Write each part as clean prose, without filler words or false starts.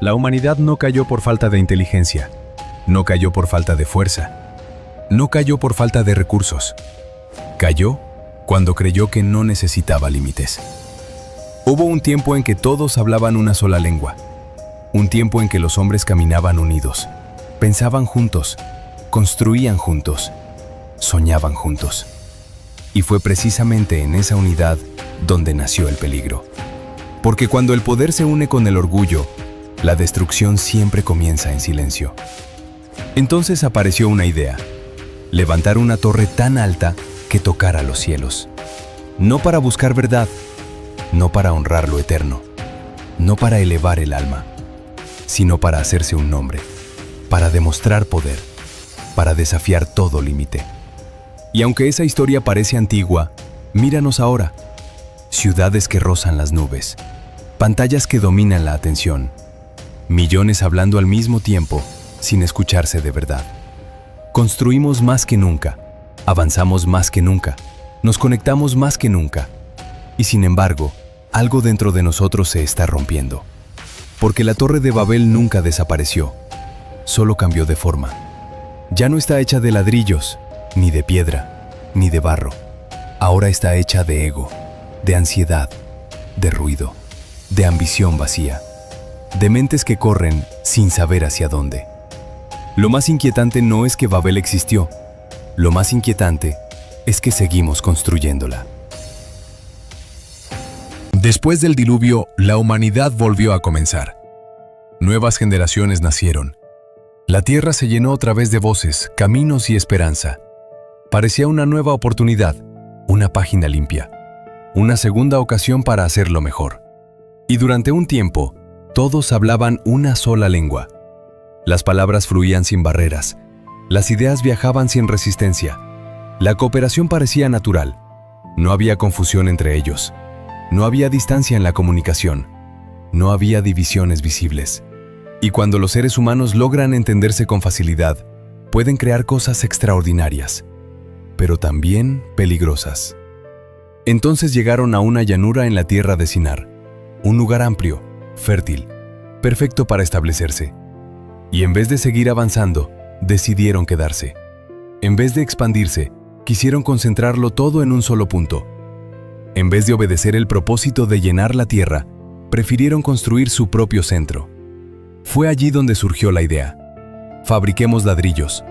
La humanidad no cayó por falta de inteligencia, no cayó por falta de fuerza, no cayó por falta de recursos. Cayó cuando creyó que no necesitaba límites. Hubo un tiempo en que todos hablaban una sola lengua, un tiempo en que los hombres caminaban unidos, pensaban juntos, construían juntos, soñaban juntos. Y fue precisamente en esa unidad donde nació el peligro. Porque cuando el poder se une con el orgullo, la destrucción siempre comienza en silencio. Entonces apareció una idea: levantar una torre tan alta que tocara los cielos. No para buscar verdad, no para honrar lo eterno, no para elevar el alma, sino para hacerse un nombre, para demostrar poder, para desafiar todo límite. Y aunque esa historia parece antigua, míranos ahora. Ciudades que rozan las nubes, pantallas que dominan la atención, millones hablando al mismo tiempo, sin escucharse de verdad. Construimos más que nunca, avanzamos más que nunca, nos conectamos más que nunca. Y sin embargo, algo dentro de nosotros se está rompiendo. Porque la Torre de Babel nunca desapareció, solo cambió de forma. Ya no está hecha de ladrillos, ni de piedra, ni de barro. Ahora está hecha de ego, de ansiedad, de ruido, de ambición vacía, de mentes que corren sin saber hacia dónde. Lo más inquietante no es que Babel existió, lo más inquietante es que seguimos construyéndola. Después del diluvio, la humanidad volvió a comenzar. Nuevas generaciones nacieron. La tierra se llenó otra vez de voces, caminos y esperanza. Parecía una nueva oportunidad, una página limpia, una segunda ocasión para hacerlo mejor. Y durante un tiempo, todos hablaban una sola lengua. Las palabras fluían sin barreras, las ideas viajaban sin resistencia. La cooperación parecía natural. No había confusión entre ellos. No había distancia en la comunicación. No había divisiones visibles. Y cuando los seres humanos logran entenderse con facilidad, pueden crear cosas extraordinarias, pero también peligrosas. Entonces llegaron a una llanura en la tierra de Sinar, un lugar amplio, fértil, perfecto para establecerse. Y en vez de seguir avanzando, decidieron quedarse. En vez de expandirse, quisieron concentrarlo todo en un solo punto. En vez de obedecer el propósito de llenar la tierra, prefirieron construir su propio centro. Fue allí donde surgió la idea. Fabriquemos ladrillos,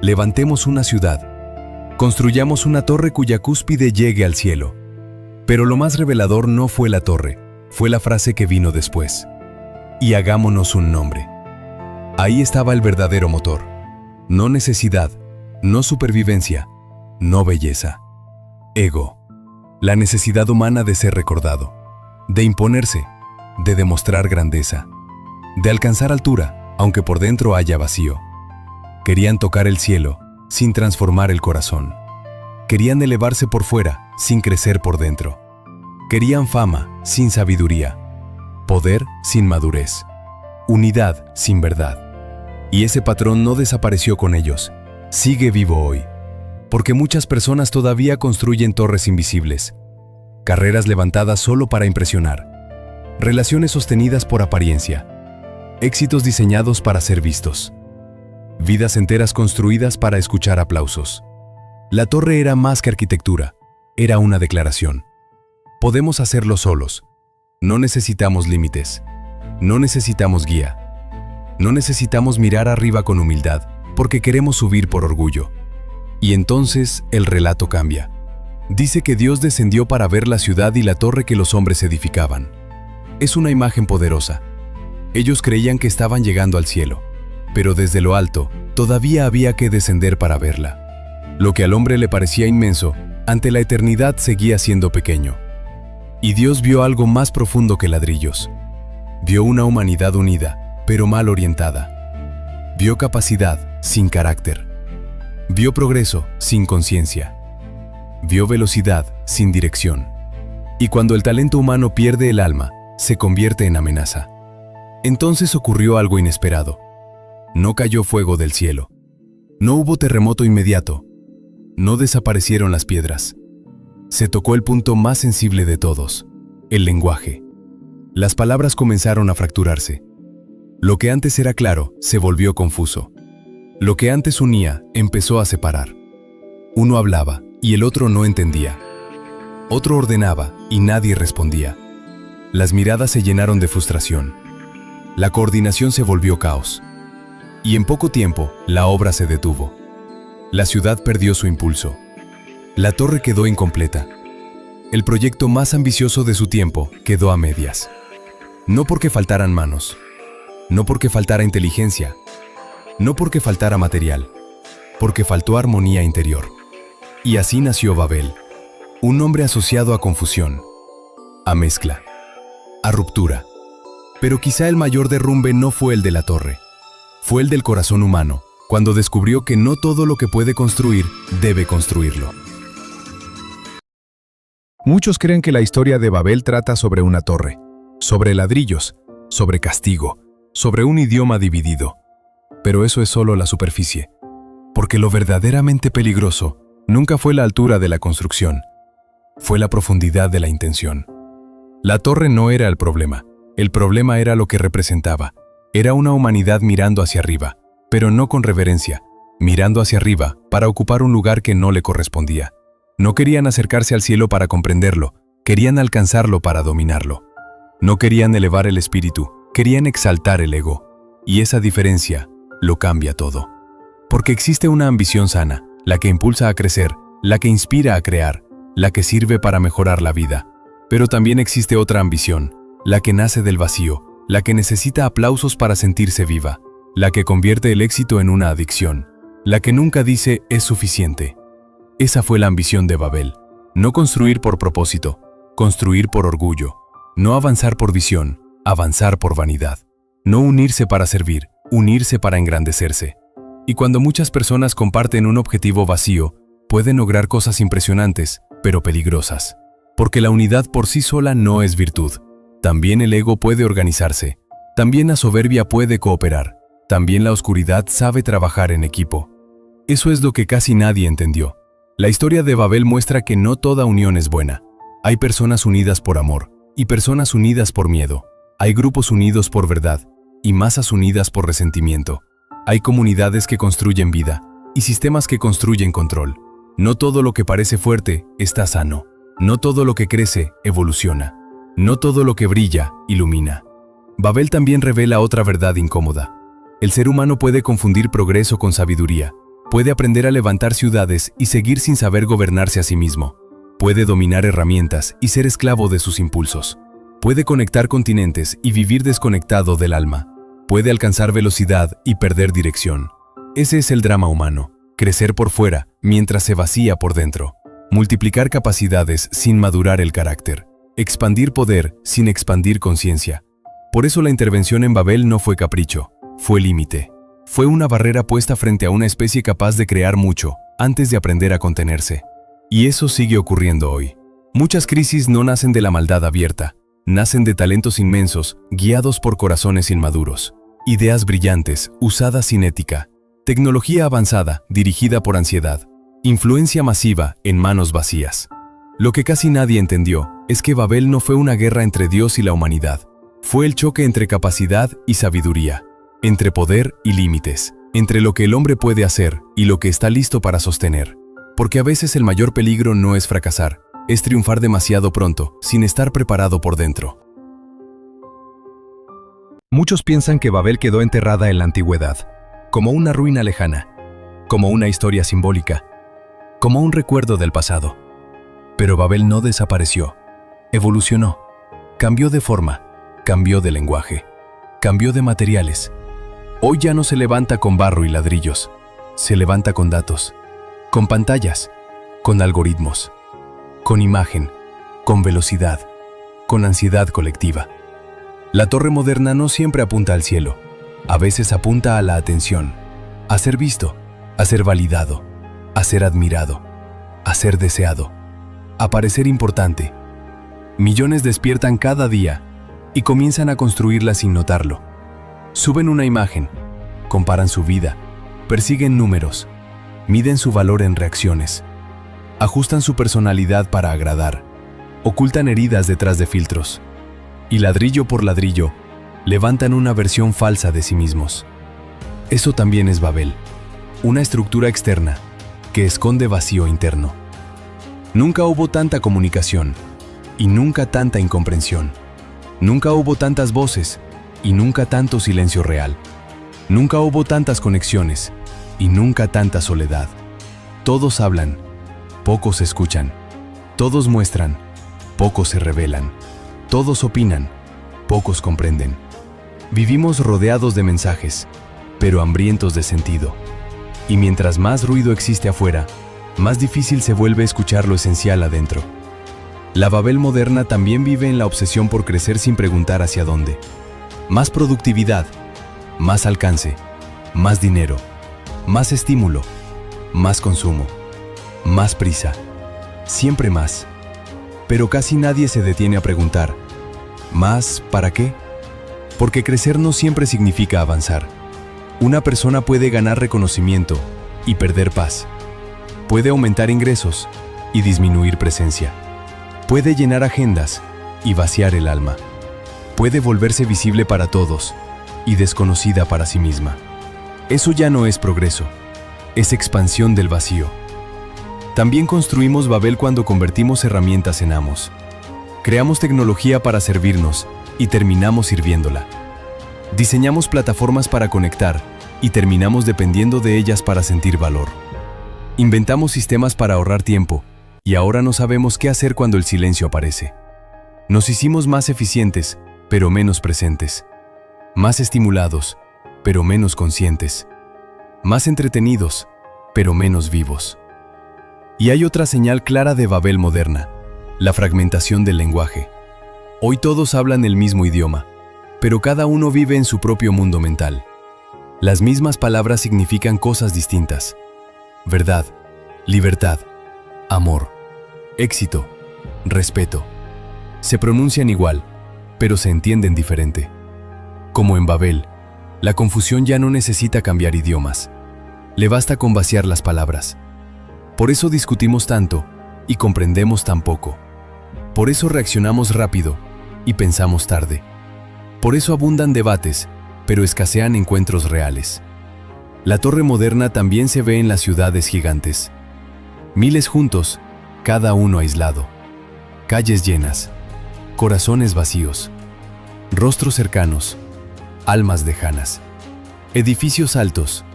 levantemos una ciudad, construyamos una torre cuya cúspide llegue al cielo. Pero lo más revelador no fue la torre, fue la frase que vino después. Y hagámonos un nombre. Ahí estaba el verdadero motor. No necesidad, no supervivencia, no belleza. Ego. La necesidad humana de ser recordado, de imponerse, de demostrar grandeza, de alcanzar altura, aunque por dentro haya vacío. Querían tocar el cielo, sin transformar el corazón. Querían elevarse por fuera, sin crecer por dentro. Querían fama, sin sabiduría. Poder, sin madurez. Unidad, sin verdad. Y ese patrón no desapareció con ellos. Sigue vivo hoy. Porque muchas personas todavía construyen torres invisibles, carreras levantadas solo para impresionar, relaciones sostenidas por apariencia, éxitos diseñados para ser vistos, vidas enteras construidas para escuchar aplausos. La torre era más que arquitectura, era una declaración. Podemos hacerlo solos. No necesitamos límites, no necesitamos guía, no necesitamos mirar arriba con humildad porque queremos subir por orgullo. Y entonces el relato cambia. Dice que Dios descendió para ver la ciudad y la torre que los hombres edificaban. Es una imagen poderosa. Ellos creían que estaban llegando al cielo, pero desde lo alto todavía había que descender para verla. Lo que al hombre le parecía inmenso, ante la eternidad seguía siendo pequeño. Y Dios vio algo más profundo que ladrillos. Vio una humanidad unida, pero mal orientada. Vio capacidad sin carácter. Vio progreso sin conciencia. Vio velocidad sin dirección. Y cuando el talento humano pierde el alma, se convierte en amenaza. Entonces ocurrió algo inesperado. No cayó fuego del cielo. No hubo terremoto inmediato. No desaparecieron las piedras. Se tocó el punto más sensible de todos, el lenguaje. Las palabras comenzaron a fracturarse. Lo que antes era claro se volvió confuso. Lo que antes unía empezó a separar. Uno hablaba y el otro no entendía. Otro ordenaba y nadie respondía. Las miradas se llenaron de frustración. La coordinación se volvió caos. Y en poco tiempo, la obra se detuvo. La ciudad perdió su impulso. La torre quedó incompleta. El proyecto más ambicioso de su tiempo quedó a medias. No porque faltaran manos, no porque faltara inteligencia, no porque faltara material, porque faltó armonía interior. Y así nació Babel, un nombre asociado a confusión, a mezcla, a ruptura. Pero quizá el mayor derrumbe no fue el de la torre, fue el del corazón humano, cuando descubrió que no todo lo que puede construir debe construirlo. Muchos creen que la historia de Babel trata sobre una torre, sobre ladrillos, sobre castigo, sobre un idioma dividido. Pero eso es solo la superficie, porque lo verdaderamente peligroso nunca fue la altura de la construcción, fue la profundidad de la intención. La torre no era el problema era lo que representaba. Era una humanidad mirando hacia arriba, pero no con reverencia, mirando hacia arriba para ocupar un lugar que no le correspondía. No querían acercarse al cielo para comprenderlo, querían alcanzarlo para dominarlo. No querían elevar el espíritu, querían exaltar el ego. Y esa diferencia lo cambia todo. Porque existe una ambición sana, la que impulsa a crecer, la que inspira a crear, la que sirve para mejorar la vida. Pero también existe otra ambición, la que nace del vacío, la que necesita aplausos para sentirse viva, la que convierte el éxito en una adicción, la que nunca dice es suficiente. Esa fue la ambición de Babel. No construir por propósito, construir por orgullo. No avanzar por visión, avanzar por vanidad. No unirse para servir, unirse para engrandecerse. Y cuando muchas personas comparten un objetivo vacío, pueden lograr cosas impresionantes, pero peligrosas. Porque la unidad por sí sola no es virtud. También el ego puede organizarse. También la soberbia puede cooperar. También la oscuridad sabe trabajar en equipo. Eso es lo que casi nadie entendió. La historia de Babel muestra que no toda unión es buena. Hay personas unidas por amor y personas unidas por miedo. Hay grupos unidos por verdad y masas unidas por resentimiento. Hay comunidades que construyen vida y sistemas que construyen control. No todo lo que parece fuerte está sano. No todo lo que crece evoluciona. No todo lo que brilla ilumina. Babel también revela otra verdad incómoda. El ser humano puede confundir progreso con sabiduría. Puede aprender a levantar ciudades y seguir sin saber gobernarse a sí mismo. Puede dominar herramientas y ser esclavo de sus impulsos. Puede conectar continentes y vivir desconectado del alma. Puede alcanzar velocidad y perder dirección. Ese es el drama humano. Crecer por fuera mientras se vacía por dentro. Multiplicar capacidades sin madurar el carácter. Expandir poder sin expandir conciencia. Por eso la intervención en Babel no fue capricho, fue límite. Fue una barrera puesta frente a una especie capaz de crear mucho, antes de aprender a contenerse. Y eso sigue ocurriendo hoy. Muchas crisis no nacen de la maldad abierta, nacen de talentos inmensos, guiados por corazones inmaduros. Ideas brillantes, usadas sin ética. Tecnología avanzada, dirigida por ansiedad. Influencia masiva en manos vacías. Lo que casi nadie entendió es que Babel no fue una guerra entre Dios y la humanidad. Fue el choque entre capacidad y sabiduría. Entre poder y límites, entre lo que el hombre puede hacer y lo que está listo para sostener. Porque a veces el mayor peligro no es fracasar, es triunfar demasiado pronto, sin estar preparado por dentro. Muchos piensan que Babel quedó enterrada en la antigüedad, como una ruina lejana, como una historia simbólica, como un recuerdo del pasado. Pero Babel no desapareció, evolucionó, cambió de forma, cambió de lenguaje, cambió de materiales. Hoy ya no se levanta con barro y ladrillos, se levanta con datos, con pantallas, con algoritmos, con imagen, con velocidad, con ansiedad colectiva. La torre moderna no siempre apunta al cielo, a veces apunta a la atención, a ser visto, a ser validado, a ser admirado, a ser deseado, a parecer importante. Millones despiertan cada día y comienzan a construirla sin notarlo. Suben una imagen, comparan su vida, persiguen números, miden su valor en reacciones, ajustan su personalidad para agradar, ocultan heridas detrás de filtros. Y ladrillo por ladrillo, levantan una versión falsa de sí mismos. Eso también es Babel, una estructura externa que esconde vacío interno. Nunca hubo tanta comunicación y nunca tanta incomprensión. Nunca hubo tantas voces y nunca tanto silencio real. Nunca hubo tantas conexiones y nunca tanta soledad. Todos hablan, pocos escuchan. Todos muestran, pocos se revelan. Todos opinan, pocos comprenden. Vivimos rodeados de mensajes, pero hambrientos de sentido. Y mientras más ruido existe afuera, más difícil se vuelve escuchar lo esencial adentro. La Babel moderna también vive en la obsesión por crecer sin preguntar hacia dónde. Más productividad, más alcance, más dinero, más estímulo, más consumo, más prisa, siempre más. Pero casi nadie se detiene a preguntar, ¿más para qué? Porque crecer no siempre significa avanzar. Una persona puede ganar reconocimiento y perder paz. Puede aumentar ingresos y disminuir presencia. Puede llenar agendas y vaciar el alma. Puede volverse visible para todos y desconocida para sí misma. Eso ya no es progreso, es expansión del vacío. También construimos Babel cuando convertimos herramientas en amos. Creamos tecnología para servirnos y terminamos sirviéndola. Diseñamos plataformas para conectar y terminamos dependiendo de ellas para sentir valor. Inventamos sistemas para ahorrar tiempo y ahora no sabemos qué hacer cuando el silencio aparece. Nos hicimos más eficientes, pero menos presentes. Más estimulados, pero menos conscientes. Más entretenidos, pero menos vivos. Y hay otra señal clara de Babel moderna, la fragmentación del lenguaje. Hoy todos hablan el mismo idioma, pero cada uno vive en su propio mundo mental. Las mismas palabras significan cosas distintas. Verdad, libertad, amor, éxito, respeto. Se pronuncian igual, pero se entienden diferente. Como en Babel, la confusión ya no necesita cambiar idiomas. Le basta con vaciar las palabras. Por eso discutimos tanto y comprendemos tan poco. Por eso reaccionamos rápido y pensamos tarde. Por eso abundan debates, pero escasean encuentros reales. La torre moderna también se ve en las ciudades gigantes. Miles juntos, cada uno aislado. Calles llenas, corazones vacíos, rostros cercanos, almas lejanas. Edificios altos,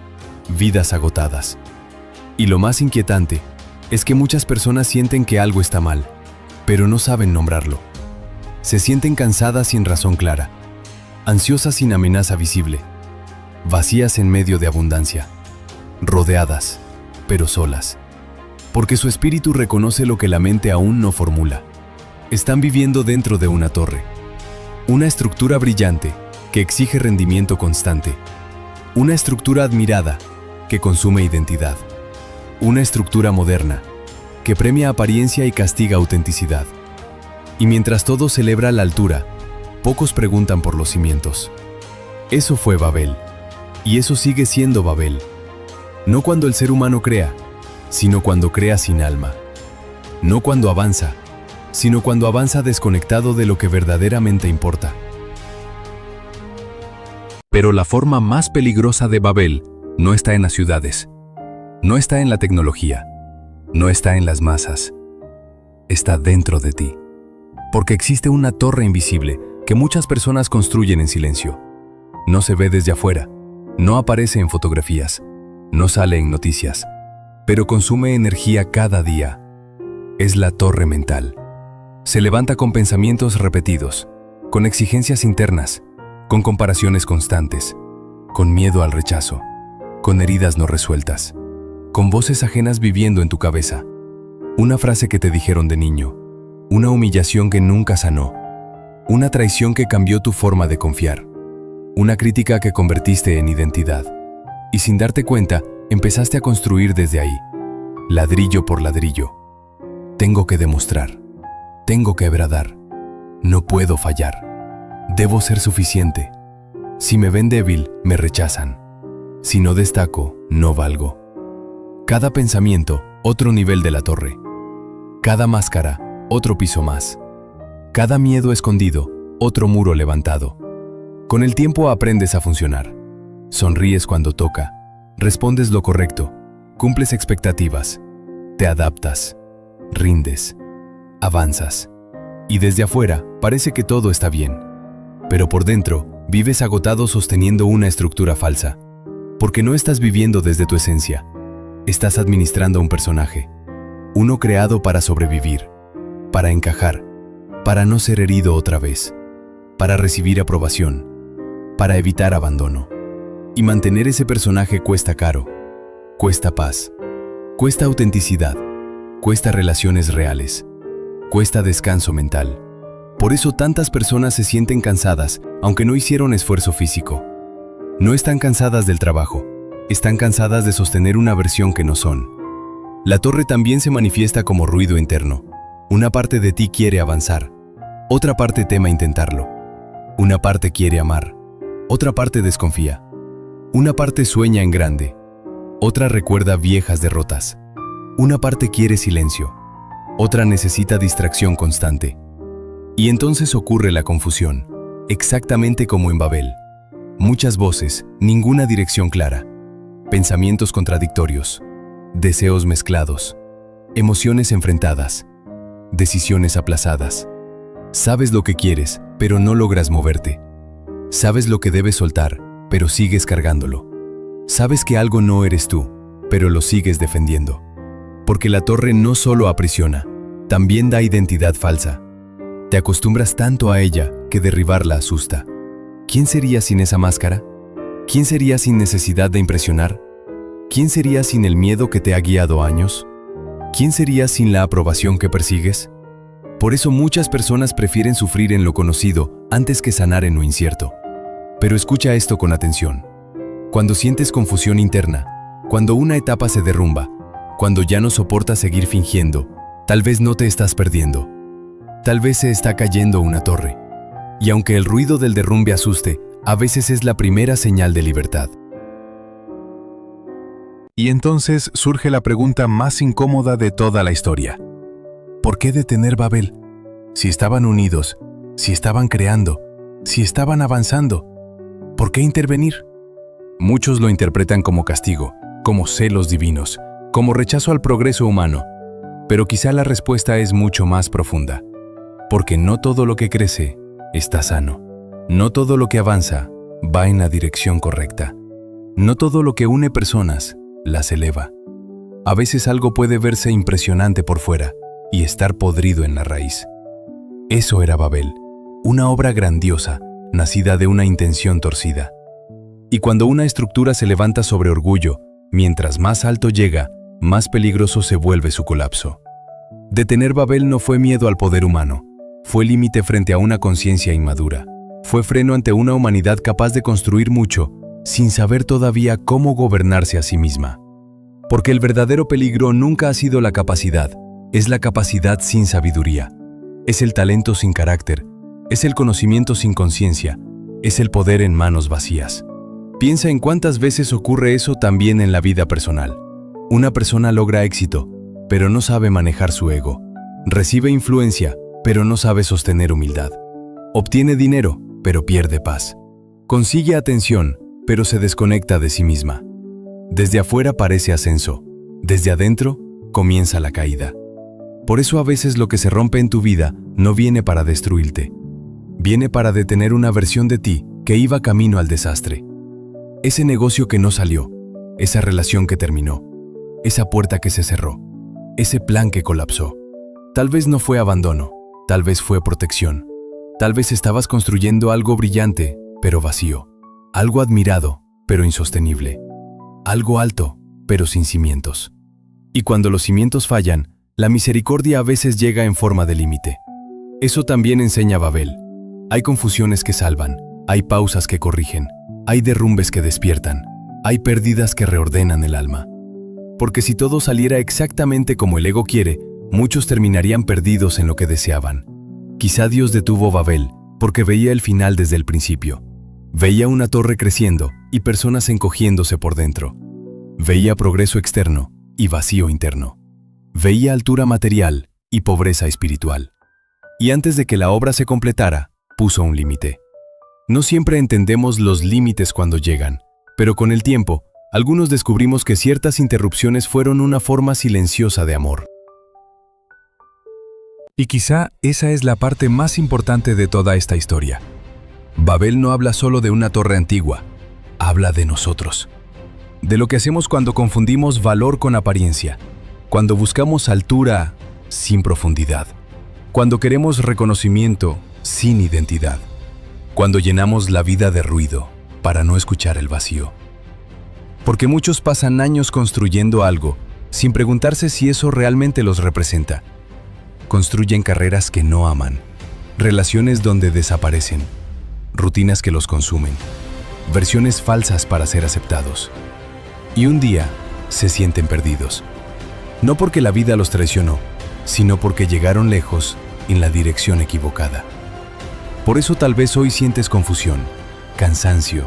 vidas agotadas. Y lo más inquietante es que muchas personas sienten que algo está mal, pero no saben nombrarlo. Se sienten cansadas sin razón clara, ansiosas sin amenaza visible, vacías en medio de abundancia, rodeadas, pero solas, porque su espíritu reconoce lo que la mente aún no formula. Están viviendo dentro de una torre, una estructura brillante que exige rendimiento constante, una estructura admirada que consume identidad, una estructura moderna que premia apariencia y castiga autenticidad. Y mientras todo celebra la altura, pocos preguntan por los cimientos. Eso fue Babel, y eso sigue siendo Babel. No cuando el ser humano crea, sino cuando crea sin alma. No cuando avanza, sino cuando avanza desconectado de lo que verdaderamente importa. Pero la forma más peligrosa de Babel no está en las ciudades, no está en la tecnología, no está en las masas, está dentro de ti. Porque existe una torre invisible que muchas personas construyen en silencio. No se ve desde afuera, no aparece en fotografías, no sale en noticias, pero consume energía cada día. Es la torre mental. Se levanta con pensamientos repetidos, con exigencias internas, con comparaciones constantes, con miedo al rechazo, con heridas no resueltas, con voces ajenas viviendo en tu cabeza. Una frase que te dijeron de niño, una humillación que nunca sanó, una traición que cambió tu forma de confiar, una crítica que convertiste en identidad. Y sin darte cuenta, empezaste a construir desde ahí, ladrillo por ladrillo. Tengo que demostrar, tengo que bradar, no puedo fallar, debo ser suficiente. Si me ven débil, me rechazan. Si no destaco, no valgo. Cada pensamiento, otro nivel de la torre. Cada máscara, otro piso más. Cada miedo escondido, otro muro levantado. Con el tiempo aprendes a funcionar. Sonríes cuando toca, respondes lo correcto, cumples expectativas, te adaptas, rindes, avanzas. Y desde afuera parece que todo está bien. Pero por dentro vives agotado sosteniendo una estructura falsa. Porque no estás viviendo desde tu esencia. Estás administrando un personaje. Uno creado para sobrevivir, para encajar, para no ser herido otra vez, para recibir aprobación, para evitar abandono. Y mantener ese personaje cuesta caro, cuesta paz, cuesta autenticidad, cuesta relaciones reales, cuesta descanso mental. Por eso tantas personas se sienten cansadas, aunque no hicieron esfuerzo físico. No están cansadas del trabajo, están cansadas de sostener una versión que no son. La torre también se manifiesta como ruido interno. Una parte de ti quiere avanzar, otra parte teme intentarlo. Una parte quiere amar, otra parte desconfía. Una parte sueña en grande, otra recuerda viejas derrotas. Una parte quiere silencio, otra necesita distracción constante. Y entonces ocurre la confusión, exactamente como en Babel. Muchas voces, ninguna dirección clara. Pensamientos contradictorios, deseos mezclados, emociones enfrentadas, decisiones aplazadas. Sabes lo que quieres, pero no logras moverte. Sabes lo que debes soltar, pero sigues cargándolo. Sabes que algo no eres tú, pero lo sigues defendiendo. Porque la torre no solo aprisiona, también da identidad falsa. Te acostumbras tanto a ella que derribarla asusta. ¿Quién sería sin esa máscara? ¿Quién sería sin necesidad de impresionar? ¿Quién sería sin el miedo que te ha guiado años? ¿Quién sería sin la aprobación que persigues? Por eso muchas personas prefieren sufrir en lo conocido antes que sanar en lo incierto. Pero escucha esto con atención. Cuando sientes confusión interna, cuando una etapa se derrumba, cuando ya no soportas seguir fingiendo, tal vez no te estás perdiendo. Tal vez se está cayendo una torre. Y aunque el ruido del derrumbe asuste, a veces es la primera señal de libertad. Y entonces surge la pregunta más incómoda de toda la historia. ¿Por qué detener Babel? Si estaban unidos, si estaban creando, si estaban avanzando, ¿por qué intervenir? Muchos lo interpretan como castigo, como celos divinos, como rechazo al progreso humano. Pero quizá la respuesta es mucho más profunda. Porque no todo lo que crece está sano. No todo lo que avanza va en la dirección correcta. No todo lo que une personas las eleva. A veces algo puede verse impresionante por fuera y estar podrido en la raíz. Eso era Babel, una obra grandiosa, nacida de una intención torcida. Y cuando una estructura se levanta sobre orgullo, mientras más alto llega, más peligroso se vuelve su colapso. Detener Babel no fue miedo al poder humano, fue límite frente a una conciencia inmadura. Fue freno ante una humanidad capaz de construir mucho, sin saber todavía cómo gobernarse a sí misma. Porque el verdadero peligro nunca ha sido la capacidad, es la capacidad sin sabiduría. Es el talento sin carácter, es el conocimiento sin conciencia, es el poder en manos vacías. Piensa en cuántas veces ocurre eso también en la vida personal. Una persona logra éxito, pero no sabe manejar su ego. Recibe influencia, pero no sabe sostener humildad. Obtiene dinero, pero pierde paz. Consigue atención, pero se desconecta de sí misma. Desde afuera parece ascenso, desde adentro comienza la caída. Por eso a veces lo que se rompe en tu vida no viene para destruirte. Viene para detener una versión de ti que iba camino al desastre. Ese negocio que no salió, esa relación que terminó, esa puerta que se cerró, ese plan que colapsó. Tal vez no fue abandono, tal vez fue protección. Tal vez estabas construyendo algo brillante, pero vacío. Algo admirado, pero insostenible. Algo alto, pero sin cimientos. Y cuando los cimientos fallan, la misericordia a veces llega en forma de límite. Eso también enseña Babel. Hay confusiones que salvan, hay pausas que corrigen, hay derrumbes que despiertan, hay pérdidas que reordenan el alma. Porque si todo saliera exactamente como el ego quiere, muchos terminarían perdidos en lo que deseaban. Quizá Dios detuvo Babel porque veía el final desde el principio. Veía una torre creciendo y personas encogiéndose por dentro. Veía progreso externo y vacío interno. Veía altura material y pobreza espiritual. Y antes de que la obra se completara, puso un límite. No siempre entendemos los límites cuando llegan, pero con el tiempo, algunos descubrimos que ciertas interrupciones fueron una forma silenciosa de amor. Y quizá esa es la parte más importante de toda esta historia. Babel no habla solo de una torre antigua, habla de nosotros. De lo que hacemos cuando confundimos valor con apariencia, cuando buscamos altura sin profundidad, cuando queremos reconocimiento sin identidad, cuando llenamos la vida de ruido para no escuchar el vacío. Porque muchos pasan años construyendo algo sin preguntarse si eso realmente los representa. Construyen carreras que no aman, relaciones donde desaparecen, rutinas que los consumen, versiones falsas para ser aceptados. Y un día se sienten perdidos. No porque la vida los traicionó, sino porque llegaron lejos en la dirección equivocada. Por eso tal vez hoy sientes confusión, cansancio,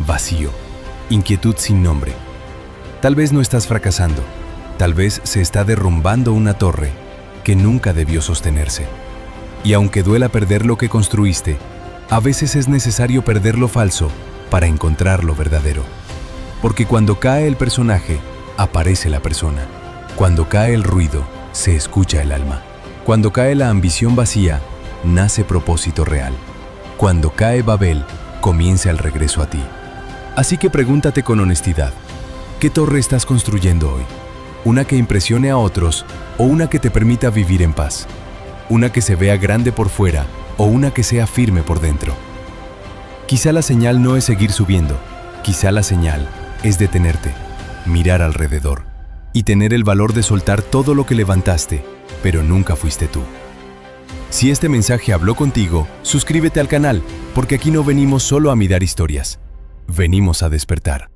vacío, inquietud sin nombre. Tal vez no estás fracasando, tal vez se está derrumbando una torre que nunca debió sostenerse. Y aunque duela perder lo que construiste, a veces es necesario perder lo falso para encontrar lo verdadero. Porque cuando cae el personaje, aparece la persona. Cuando cae el ruido, se escucha el alma. Cuando cae la ambición vacía, nace propósito real. Cuando cae Babel, comienza el regreso a ti. Así que pregúntate con honestidad, ¿qué torre estás construyendo hoy? ¿Una que impresione a otros o una que te permita vivir en paz? ¿Una que se vea grande por fuera o una que sea firme por dentro? Quizá la señal no es seguir subiendo, quizá la señal es detenerte, mirar alrededor y tener el valor de soltar todo lo que levantaste, pero nunca fuiste tú. Si este mensaje habló contigo, suscríbete al canal, porque aquí no venimos solo a mirar historias, venimos a despertar.